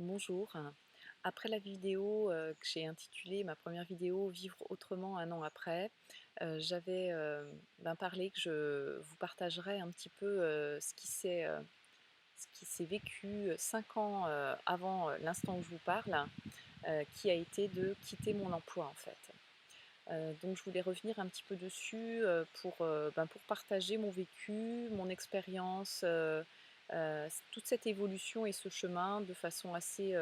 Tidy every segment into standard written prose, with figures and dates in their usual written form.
Bonjour. Après la vidéo que j'ai intitulée ma première vidéo Vivre autrement un an après, j'avais parlé que je vous partagerais un petit peu ce qui s'est vécu 5 ans avant l'instant où je vous parle, qui a été de quitter mon emploi en fait. Donc je voulais revenir un petit peu dessus pour partager mon vécu, mon expérience, toute cette évolution et ce chemin de façon assez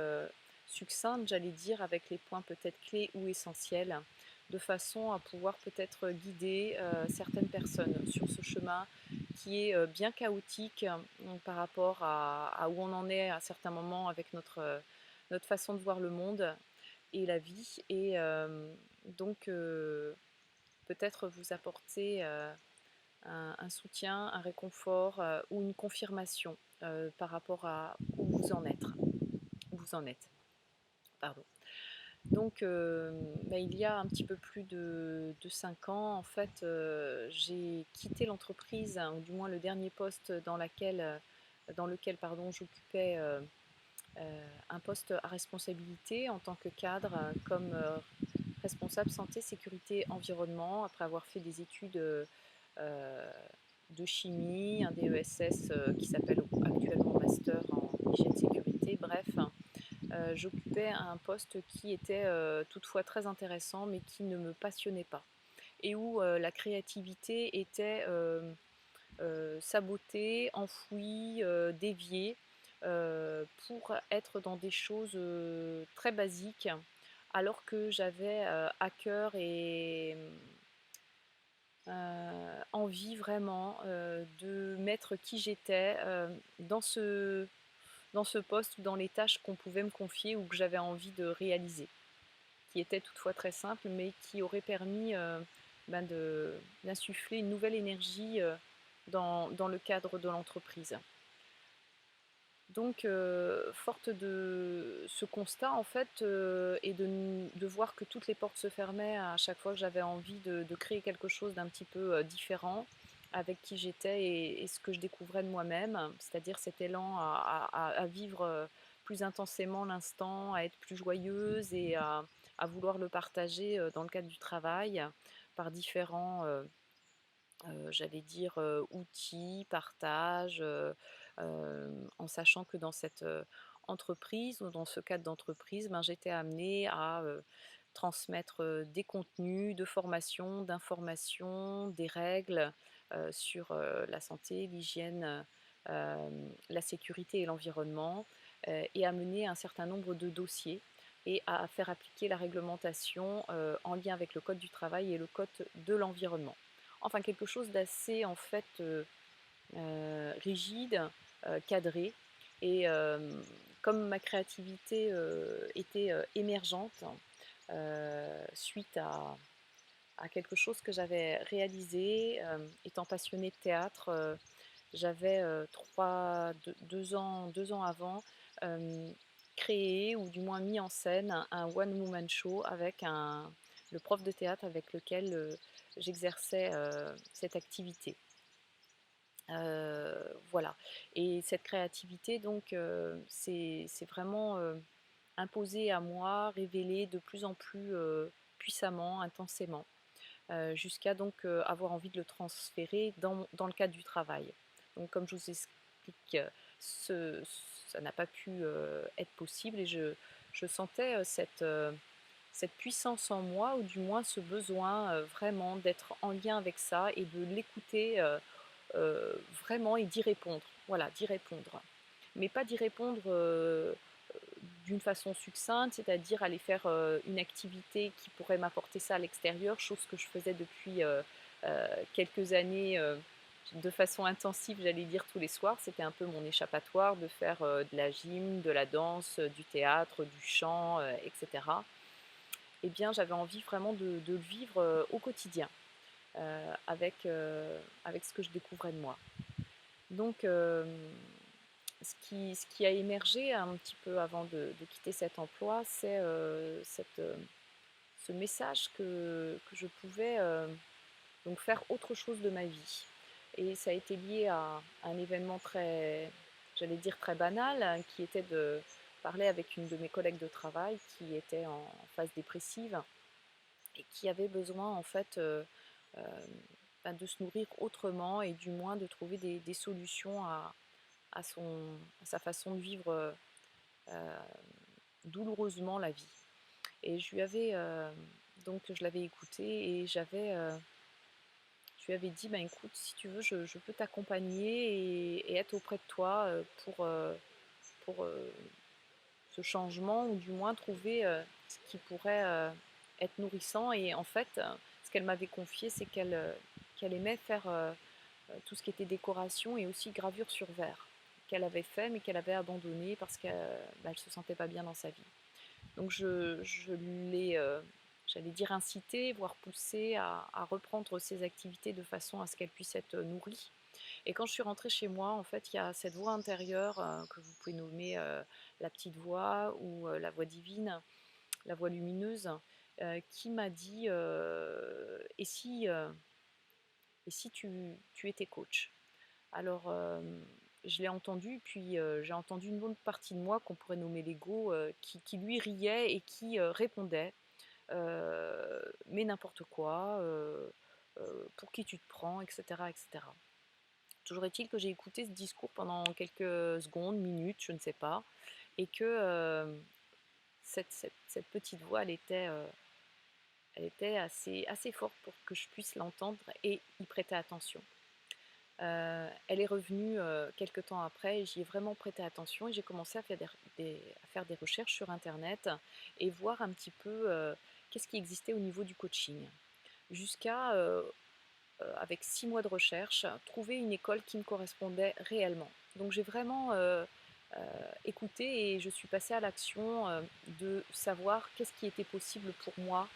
succincte, j'allais dire, avec les points peut-être clés ou essentiels, de façon à pouvoir peut-être guider certaines personnes sur ce chemin qui est bien chaotique par rapport à où on en est à certains moments avec notre façon de voir le monde et la vie. Et peut-être vous apporter un soutien, un réconfort ou une confirmation par rapport à où vous en êtes. Pardon. Donc, il y a un petit peu plus de 5 ans, en fait, j'ai quitté l'entreprise, hein, ou du moins le dernier poste dans lequel j'occupais un poste à responsabilité en tant que cadre, comme responsable santé, sécurité, environnement, après avoir fait des études euh, de chimie, un DESS qui s'appelle actuellement Master en hygiène sécurité. Bref, j'occupais un poste qui était toutefois très intéressant, mais qui ne me passionnait pas. Et où la créativité était sabotée, enfouie, déviée, pour être dans des choses très basiques, alors que j'avais à cœur et envie vraiment de mettre qui j'étais dans ce poste ou dans les tâches qu'on pouvait me confier ou que j'avais envie de réaliser, qui étaient toutefois très simples, mais qui auraient permis d'insuffler une nouvelle énergie dans le cadre de l'entreprise. Donc, forte de ce constat, en fait, et de voir que toutes les portes se fermaient à chaque fois que j'avais envie de créer quelque chose d'un petit peu différent, avec qui j'étais et ce que je découvrais de moi-même, c'est-à-dire cet élan à vivre plus intensément l'instant, à être plus joyeuse et à vouloir le partager dans le cadre du travail par différents j'allais dire, outils, partage, en sachant que dans cette entreprise ou dans ce cadre d'entreprise, j'étais amenée à transmettre des contenus de formation, d'information, des règles sur la santé, l'hygiène, la sécurité et l'environnement, et à mener un certain nombre de dossiers et à faire appliquer la réglementation en lien avec le code du travail et le code de l'environnement. Enfin, quelque chose d'assez en fait rigide, cadré. Et comme ma créativité était émergente suite à quelque chose que j'avais réalisé, étant passionnée de théâtre, j'avais 2 ans avant euh, créé ou du moins mis en scène un one-woman show avec le prof de théâtre avec lequel j'exerçais cette activité. Voilà. Et cette créativité, donc, c'est vraiment imposée à moi, révélée de plus en plus puissamment, intensément, jusqu'à donc avoir envie de le transférer dans le cadre du travail. Donc, comme je vous explique, ce, ça n'a pas pu être possible et je sentais cette puissance en moi, ou du moins ce besoin vraiment d'être en lien avec ça et de l'écouter vraiment et d'y répondre. Voilà, d'y répondre. Mais pas d'y répondre d'une façon succincte, c'est-à-dire aller faire une activité qui pourrait m'apporter ça à l'extérieur, chose que je faisais depuis quelques années de façon intensive, j'allais dire tous les soirs. C'était un peu mon échappatoire de faire de la gym, de la danse, du théâtre, du chant, etc. Eh bien, j'avais envie vraiment de le vivre au quotidien, avec ce que je découvrais de moi. Donc, ce qui a émergé un petit peu avant de quitter cet emploi, c'est ce message que je pouvais donc faire autre chose de ma vie. Et ça a été lié à un événement très, j'allais dire très banal, hein, qui était parlais avec une de mes collègues de travail qui était en phase dépressive et qui avait besoin en fait euh, de se nourrir autrement et du moins de trouver des solutions à sa façon de vivre euh, douloureusement la vie. Et je l'avais écouté et je lui avais dit, ben écoute, si tu veux, je peux t'accompagner et être auprès de toi pour ce changement ou du moins trouver ce qui pourrait être nourrissant. Et en fait, ce qu'elle m'avait confié, c'est qu'elle aimait faire tout ce qui était décoration et aussi gravure sur verre, qu'elle avait fait mais qu'elle avait abandonné parce qu'elle ne se sentait pas bien dans sa vie. Donc je l'ai, j'allais dire incité, voire poussé à reprendre ses activités de façon à ce qu'elle puisse être nourrie. Et quand je suis rentrée chez moi, en fait, il y a cette voix intérieure que vous pouvez nommer la petite voix ou la voix divine, la voix lumineuse, qui m'a dit et si tu étais coach. Alors, je l'ai entendu, puis j'ai entendu une bonne partie de moi qu'on pourrait nommer l'ego, qui lui riait et qui répondait, mais n'importe quoi, pour qui tu te prends, etc., etc. Toujours est-il que j'ai écouté ce discours pendant quelques secondes, minutes, je ne sais pas, et que cette petite voix, elle était assez forte pour que je puisse l'entendre et y prêter attention. Elle est revenue quelques temps après et j'y ai vraiment prêté attention et j'ai commencé à faire à faire des recherches sur Internet et voir un petit peu qu'est-ce qui existait au niveau du coaching. Jusqu'à, avec 6 mois de recherche, trouver une école qui me correspondait réellement. Donc j'ai vraiment écouté et je suis passée à l'action de savoir qu'est-ce qui était possible pour moi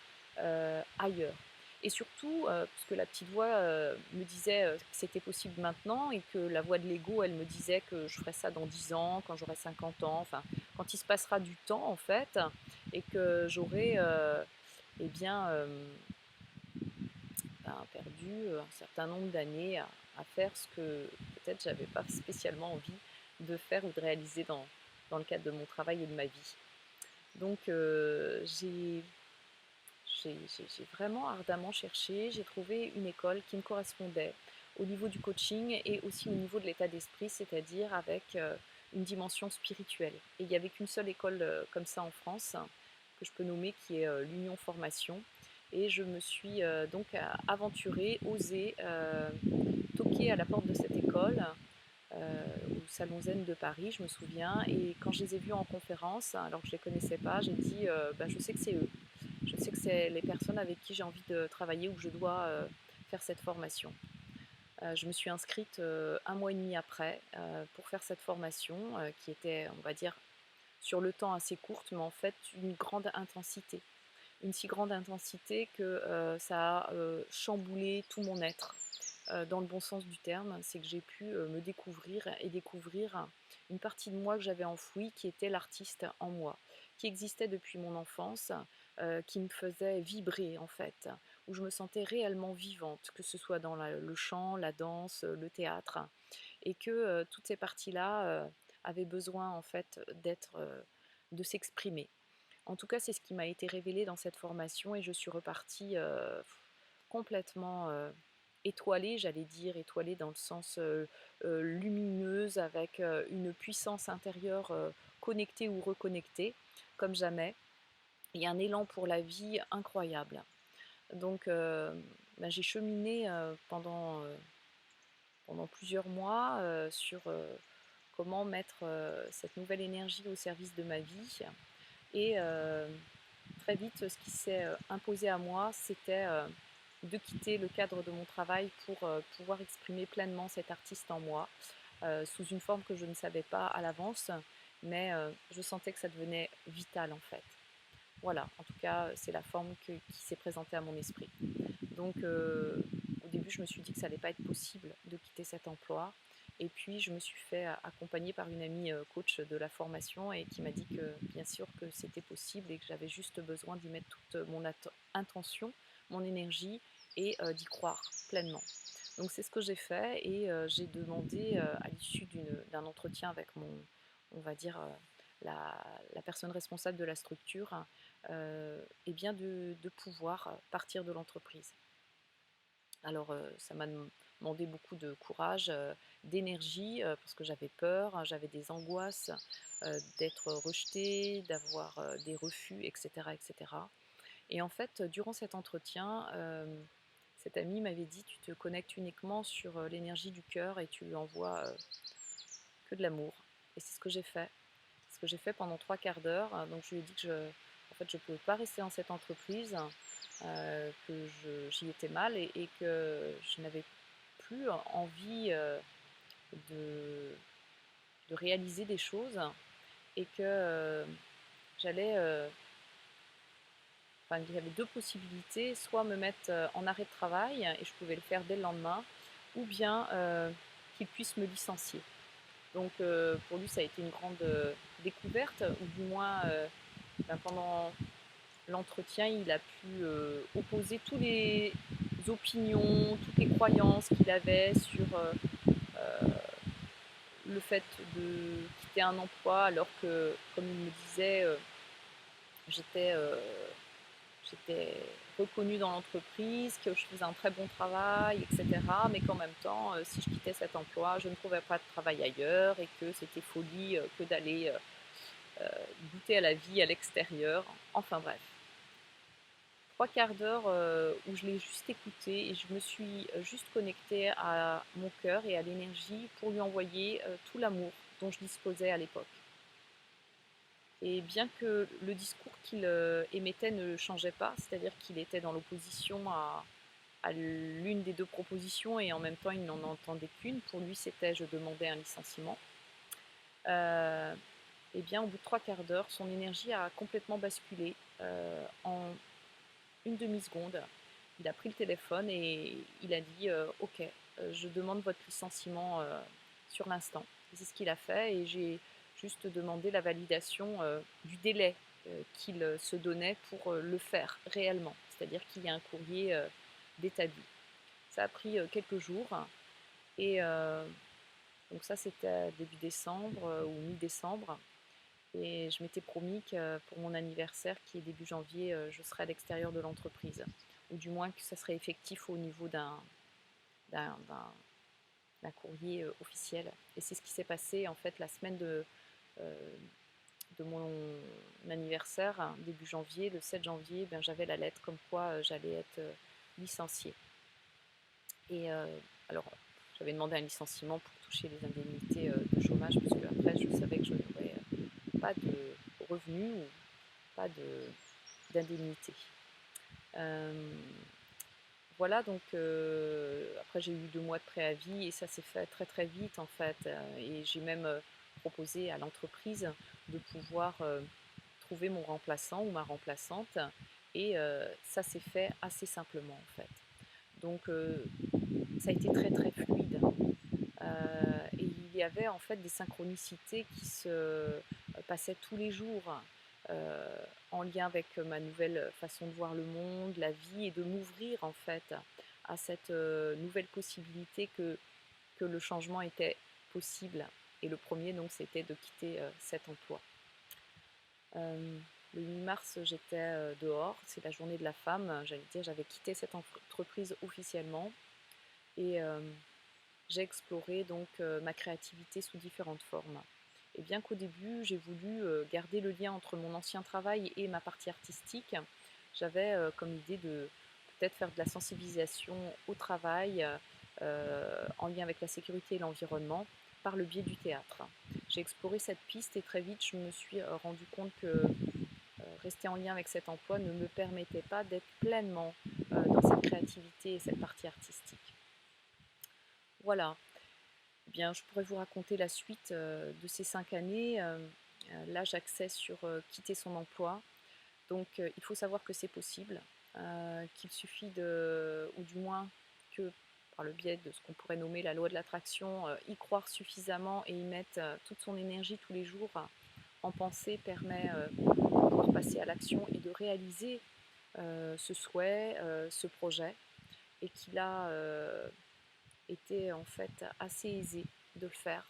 ailleurs. Et surtout, parce que la petite voix me disait que c'était possible maintenant et que la voix de l'ego, elle me disait que je ferais ça dans 10 ans, quand j'aurai 50 ans, enfin, quand il se passera du temps en fait, et que j'aurai eh bien, perdu un certain nombre d'années à faire ce que peut-être j'avais pas spécialement envie de faire ou de réaliser dans le cadre de mon travail et de ma vie. Donc j'ai vraiment ardemment cherché, j'ai trouvé une école qui me correspondait au niveau du coaching et aussi au niveau de l'état d'esprit, c'est-à-dire avec une dimension spirituelle. Et il n'y avait qu'une seule école comme ça en France, que je peux nommer, qui est l'Union Formation. Et je me suis donc aventurée, osée toquer à la porte de cette école, au Salon Zen de Paris, je me souviens. Et quand je les ai vus en conférence, alors que je ne les connaissais pas, j'ai dit je sais que c'est eux. Je sais que c'est les personnes avec qui j'ai envie de travailler ou que je dois faire cette formation. Je me suis inscrite 1 mois et demi après pour faire cette formation qui était, on va dire, sur le temps assez courte, mais en fait une grande intensité. Une si grande intensité que ça a chamboulé tout mon être. Dans le bon sens du terme, c'est que j'ai pu me découvrir et découvrir une partie de moi que j'avais enfouie, qui était l'artiste en moi, qui existait depuis mon enfance, qui me faisait vibrer en fait, où je me sentais réellement vivante, que ce soit dans le chant, la danse, le théâtre, et que toutes ces parties-là avaient besoin en fait de s'exprimer. En tout cas, c'est ce qui m'a été révélé dans cette formation et je suis repartie complètement étoilée, j'allais dire, étoilée dans le sens lumineuse, avec une puissance intérieure connectée ou reconnectée, comme jamais, et un élan pour la vie incroyable. Donc, j'ai cheminé pendant plusieurs mois sur comment mettre cette nouvelle énergie au service de ma vie. Et très vite, ce qui s'est imposé à moi, c'était de quitter le cadre de mon travail pour pouvoir exprimer pleinement cet artiste en moi, sous une forme que je ne savais pas à l'avance, mais je sentais que ça devenait vital en fait. Voilà, en tout cas, c'est la forme qui s'est présentée à mon esprit. Donc, au début, je me suis dit que ça n'allait pas être possible de quitter cet emploi. Et puis, je me suis fait accompagner par une amie coach de la formation et qui m'a dit que, bien sûr, que c'était possible et que j'avais juste besoin d'y mettre toute mon intention, mon énergie et d'y croire pleinement. Donc, c'est ce que j'ai fait et j'ai demandé à l'issue d'un entretien avec on va dire, la personne responsable de la structure, eh bien de pouvoir partir de l'entreprise. Alors, ça m'a demandé beaucoup de courage, d'énergie, parce que j'avais peur, hein, j'avais des angoisses, d'être rejetée, d'avoir, des refus et cetera et cetera. Et en fait, durant cet entretien, cet ami m'avait dit: «Tu te connectes uniquement sur, l'énergie du cœur et tu lui envoies, que de l'amour». Et c'est ce que j'ai fait. Ce que j'ai fait pendant 3/4 d'heure. Donc je lui ai dit que en fait, je ne pouvais pas rester dans cette entreprise, que j'y étais mal et que je n'avais plus envie de, de réaliser des choses et que j'allais, enfin, il y avait deux possibilités, soit me mettre en arrêt de travail et je pouvais le faire dès le lendemain, ou bien qu'il puisse me licencier. Donc pour lui, ça a été une grande découverte, ou du moins ben, pendant l'entretien, il a pu opposer toutes les opinions, toutes les croyances qu'il avait sur le fait de quitter un emploi alors que, comme il me disait, j'étais j'étais reconnue dans l'entreprise, que je faisais un très bon travail, etc. Mais qu'en même temps, si je quittais cet emploi, je ne trouvais pas de travail ailleurs et que c'était folie que d'aller goûter à la vie à l'extérieur. Enfin bref. 3/4 d'heure où je l'ai juste écouté et je me suis juste connectée à mon cœur et à l'énergie pour lui envoyer tout l'amour dont je disposais à l'époque. Et bien que le discours qu'il émettait ne changeait pas, c'est-à-dire qu'il était dans l'opposition à l'une des deux propositions et en même temps il n'en entendait qu'une, pour lui c'était je demandais un licenciement, euh, et bien au bout de 3/4 d'heure, son énergie a complètement basculé en une demi-seconde. Il a pris le téléphone et il a dit ok, je demande votre licenciement sur l'instant. C'est ce qu'il a fait et j'ai juste demandé la validation du délai qu'il se donnait pour le faire réellement, c'est-à-dire qu'il y a un courrier d'établi. Ça a pris quelques jours et donc ça c'était début décembre ou mi-décembre. Et je m'étais promis que pour mon anniversaire, qui est début janvier, je serais à l'extérieur de l'entreprise. Ou du moins que ça serait effectif au niveau d'un, d'un- d'un courrier officiel. Et c'est ce qui s'est passé en fait la semaine euh, de mon anniversaire, hein, début janvier, le 7 janvier, ben, j'avais la lettre comme quoi j'allais être licenciée. Et alors, j'avais demandé un licenciement pour toucher les indemnités de chômage, puisque après je savais que je n'aurais pas de revenus ou pas d'indemnité. Euh, voilà, donc après j'ai eu 2 mois de préavis et ça s'est fait très très vite en fait. Et j'ai même proposé à l'entreprise de pouvoir trouver mon remplaçant ou ma remplaçante. Et ça s'est fait assez simplement en fait. Donc ça a été très très fluide. Et il y avait en fait des synchronicités qui se passaient tous les jours euh, en lien avec ma nouvelle façon de voir le monde, la vie et de m'ouvrir en fait à cette nouvelle possibilité que le changement était possible. Et le premier donc c'était de quitter cet emploi. Euh, le 8 mars, j'étais dehors, c'est la journée de la femme, j'allais dire, j'avais quitté cette entreprise officiellement et j'ai exploré donc ma créativité sous différentes formes. Et bien qu'au début, j'ai voulu garder le lien entre mon ancien travail et ma partie artistique, j'avais comme idée de peut-être faire de la sensibilisation au travail en lien avec la sécurité et l'environnement par le biais du théâtre. J'ai exploré cette piste et très vite, je me suis rendu compte que rester en lien avec cet emploi ne me permettait pas d'être pleinement dans cette créativité et cette partie artistique. Voilà. Eh bien, je pourrais vous raconter la suite de ces 5 années. Là, j'accède sur quitter son emploi. Donc, il faut savoir que c'est possible, qu'il suffit ou du moins que par le biais de ce qu'on pourrait nommer la loi de l'attraction, y croire suffisamment et y mettre toute son énergie tous les jours en pensée permet de pouvoir passer à l'action et de réaliser ce souhait, ce projet, et qu'il a était en fait assez aisé de le faire,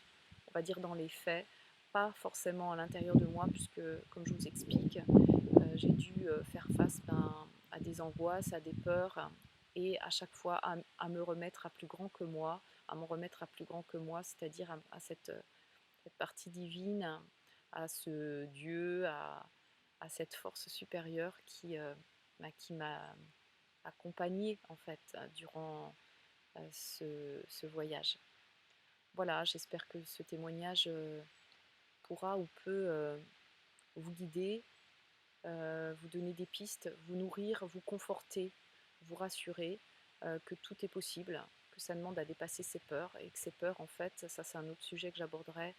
on va dire dans les faits, pas forcément à l'intérieur de moi, puisque, comme je vous explique, j'ai dû faire face à des angoisses, à des peurs, et à chaque fois à me remettre à plus grand que moi, à m'en remettre à plus grand que moi, c'est-à-dire à cette partie divine, à ce Dieu, à cette force supérieure qui m'a accompagnée en fait durant ce voyage. Voilà, j'espère que ce témoignage pourra ou peut vous guider, vous donner des pistes, vous nourrir, vous conforter, vous rassurer que tout est possible, que ça demande à dépasser ses peurs et que ces peurs, en fait, ça c'est un autre sujet que j'aborderai,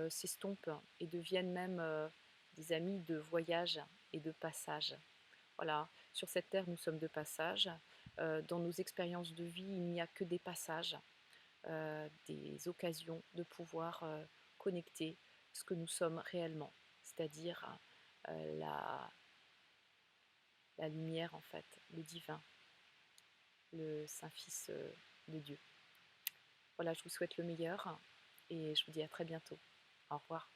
s'estompent et deviennent même des amis de voyage et de passage. Voilà, sur cette terre, nous sommes de passage. Dans nos expériences de vie, il n'y a que des passages, des occasions de pouvoir connecter ce que nous sommes réellement, c'est-à-dire la lumière en fait, le divin, le Saint-Fils de Dieu. Voilà, je vous souhaite le meilleur et je vous dis à très bientôt. Au revoir.